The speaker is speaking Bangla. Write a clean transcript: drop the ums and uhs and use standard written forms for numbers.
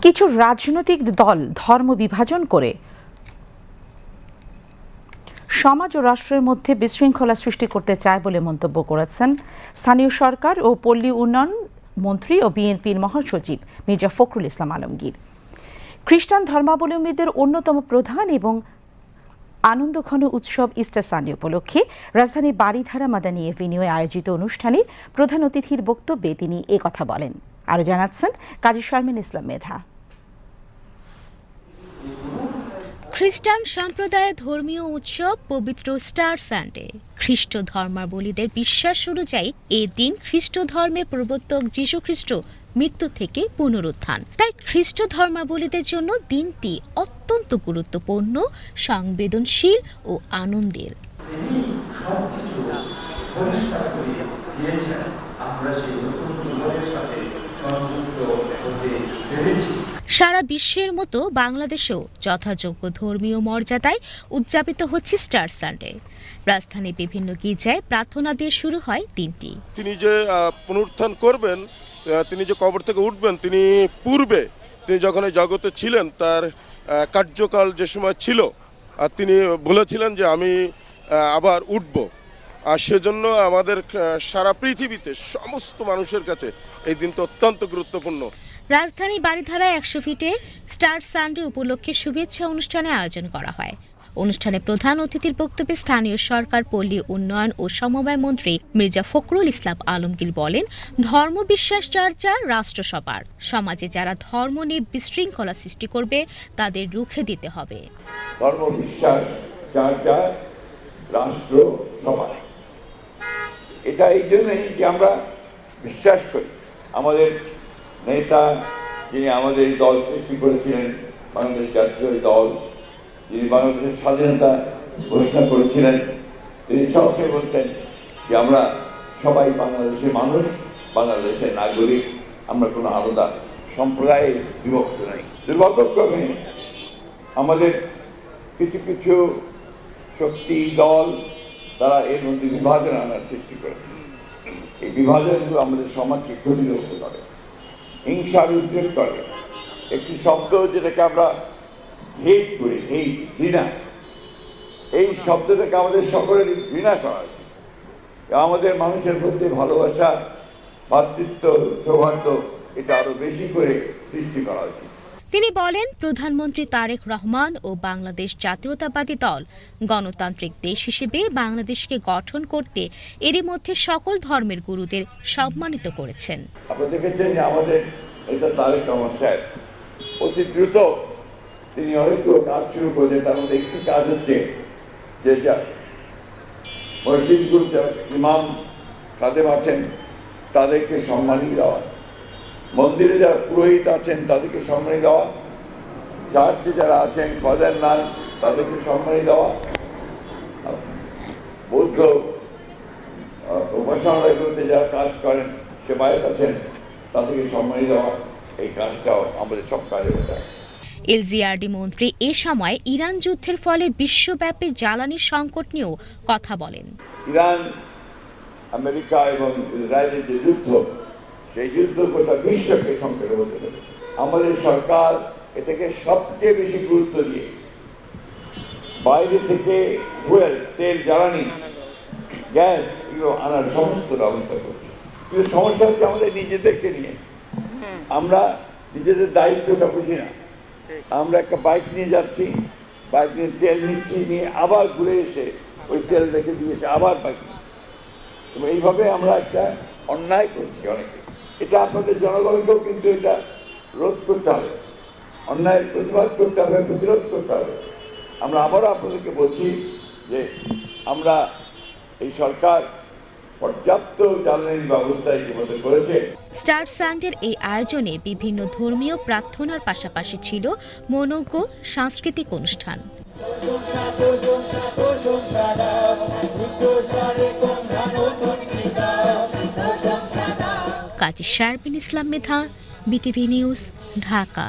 কিছু রাজনৈতিক দল ধর্ম বিভাজন করে সমাজ ও রাষ্ট্রের মধ্যে বিশৃঙ্খলা সৃষ্টি করতে চায় বলে মন্তব্য করেছেন স্থানীয় সরকার ও পল্লী উন্নয়ন মন্ত্রী ও বিএনপির মহাসচিব মির্জা ফখরুল ইসলাম আলমগীর। খ্রিস্টান ধর্মাবলম্বীদের অন্যতম প্রধান এবং আনন্দঘন উৎসব ইস্টার সানডে উপলক্ষে রাজধানী বারিধারা মাদানী এভিনিউয়ে আয়োজিত অনুষ্ঠানে প্রধান অতিথির বক্তব্যে তিনি একথা বলেন। আরও জানাচ্ছেন কাজী শারমিন ইসলাম মেধা। খ্রিস্টান সম্প্রদায়ের ধর্মীয় উৎসব পবিত্র স্টার সানডে। খ্রিস্ট ধর্মাবলম্বীদের বিশ্বাস অনুযায়ী এই দিন খ্রিস্ট ধর্মের প্রবর্তক যীশু খ্রিস্ট মৃত্যু থেকে পুনরুত্থান। তাই খ্রিস্ট ধর্মাবলম্বীদের জন্য দিনটি অত্যন্ত গুরুত্বপূর্ণ, সংবেদনশীল ও আনন্দের। সারা বিশ্বের মতো বাংলাদেশেও যথাযোগ্য ধর্মীয় মর্যাদায় উদযাপিত হচ্ছে স্টার সানডে। রাজধানীর বিভিন্ন গির্জায় প্রার্থনা দিয়ে শুরু হয় দিনটি। তিনি যে পুনরুত্থান করবেন, তিনি যে কবর থেকে উঠবেন, তিনি পূর্বে তিনি যখন এই জগতে ছিলেন তার কার্যকাল যে সময় ছিল, আর তিনি বলেছিলেন যে আমি আবার উঠব। আর সেজন্য আমাদের সারা পৃথিবীতে সমস্ত মানুষের কাছে এই দিনটা অত্যন্ত গুরুত্বপূর্ণ। রাজধানী বারিধারায় 100 ফিটে স্টার সানডে উপলক্ষে শুভেচ্ছা অনুষ্ঠানের আয়োজন করা হয়। অনুষ্ঠানে প্রধান অতিথির বক্তব্যে স্থানীয় সরকার, পল্লী উন্নয়ন ও সমবায় মন্ত্রী মির্জা ফখরুল ইসলাম আলমগীর বলেন, ধর্মবিশ্বাস চর্চা রাষ্ট্র সবার। সমাজে যারা ধর্ম নিয়ে বিশৃঙ্খলা সৃষ্টি করবে তাদের রুখে দিতে হবে। ধর্মবিশ্বাস চর্চা রাষ্ট্র সবার, এটা এই জন্যই যে আমরা বিশ্বাস করি আমাদের নেতা যিনি আমাদের এই দল সৃষ্টি করেছিলেন, বাংলাদেশ জাতীয় দল, যিনি বাংলাদেশের স্বাধীনতা ঘোষণা করেছিলেন, তিনি সবসময় বলতেন যে আমরা সবাই বাংলাদেশের মানুষ, বাংলাদেশের নাগরিক, আমরা কোনো আলাদা সম্প্রদায়ে বিভক্ত নাই। দুর্ভাগ্যক্রমে আমাদের কিছু কিছু শক্তি দল তারা এর মধ্যে বিভাজন আনার সৃষ্টি করেছে। এই বিভাজনগুলো আমাদের সমাজকে ক্ষতিগ্রস্ত করে, হিংসার উদ্রেক করে। একটি শব্দ যেটাকে আমরা হেট করি, হেট, ঘৃণা, এই শব্দটাকে আমাদের সকলেরই ঘৃণা করা উচিত। আমাদের মানুষের মধ্যে ভালোবাসা, ভ্রাতৃত্ব, সৌহার্দ্য এটা আরো বেশি করে সৃষ্টি করা উচিত। তিনি বলেন, প্রধানমন্ত্রী তারেক রহমান ও বাংলাদেশ জাতীয়তাবাদী দল গণতান্ত্রিক দেশ হিসেবে বাংলাদেশকে গঠন করতে এরই মধ্যে সকল ধর্মের গুরুদের সম্মানিত করেছেন। আপনারা দেখেছেন যে আমাদের এটা তারেক রহমান সাহেব অতি দ্রুত তিনি অনেকগুলো কাজ শুরু করেছেন। তার মধ্যে একটি কাজ হচ্ছে যে মসজিদগুলো যারা ইমাম খাদেম আছেন তাদেরকে সম্মানী দেওয়া, মন্দিরে যারা পুরোহিত আছেন তাদেরকে সম্মানী দেওয়া, চার্চে যারা আছেন ফাদার নান তাদেরকে সম্মানী দেওয়া, বৌদ্ধ উপাসনালয়গুলোতে যারা কাজ করেন, সেবায়ত আছেন তাদেরকে সম্মানী দেওয়া। এই কাজটাও আমাদের সব কাজে হতে হয়। এলজিআরডি মন্ত্রী এ সময় ইরান যুদ্ধের ফলে বিশ্বব্যাপী জ্বালানি সংকট নিয়েও কথা বলেন। ইরান, আমেরিকা এবং ইসরায়েলের যে যুদ্ধ, সেই যুদ্ধ গোটা বিশ্বকে সংকটে হতে পেরেছে। আমাদের সরকার এটাকে সবচেয়ে বেশি গুরুত্ব দিয়ে বাইরে থেকে ফুয়েল, তেল, জ্বালানি, গ্যাস এগুলো আনার সমস্ত ব্যবস্থা করছে। কিন্তু সমস্যা হচ্ছে আমাদের নিজেদেরকে নিয়ে, আমরা নিজেদের দায়িত্বটা বুঝি না। আমরা একটা বাইক নিয়ে যাচ্ছি, বাইক নিয়ে তেল নিচ্ছি, নিয়ে আবার ঘুরে এসে ওই তেল রেখে দিয়ে এসে আবার বাইক নিচ্ছি। এবং এইভাবে আমরা একটা অন্যায় করছি অনেকে। এটা আপনাদের জনগণকেও কিন্তু এটা রোধ করতে হবে, অন্যায়ের প্রতিবাদ করতে হবে, প্রতিরোধ করতে হবে। আমরা আবারও আপনাদেরকে বলছি যে আমরা এই সরকার পর্যাপ্ত জ্বালানির ব্যবস্থা ইতিমধ্যে করেছে। স্টার সানডের এই আয়োজনে বিভিন্ন ধর্মীয় প্রার্থনার পাশাপাশি ছিল মনোজ্ঞ সাংস্কৃতিক অনুষ্ঠান। কাজী শারমিন ইসলাম মেধা, বিটিভি নিউজ, ঢাকা।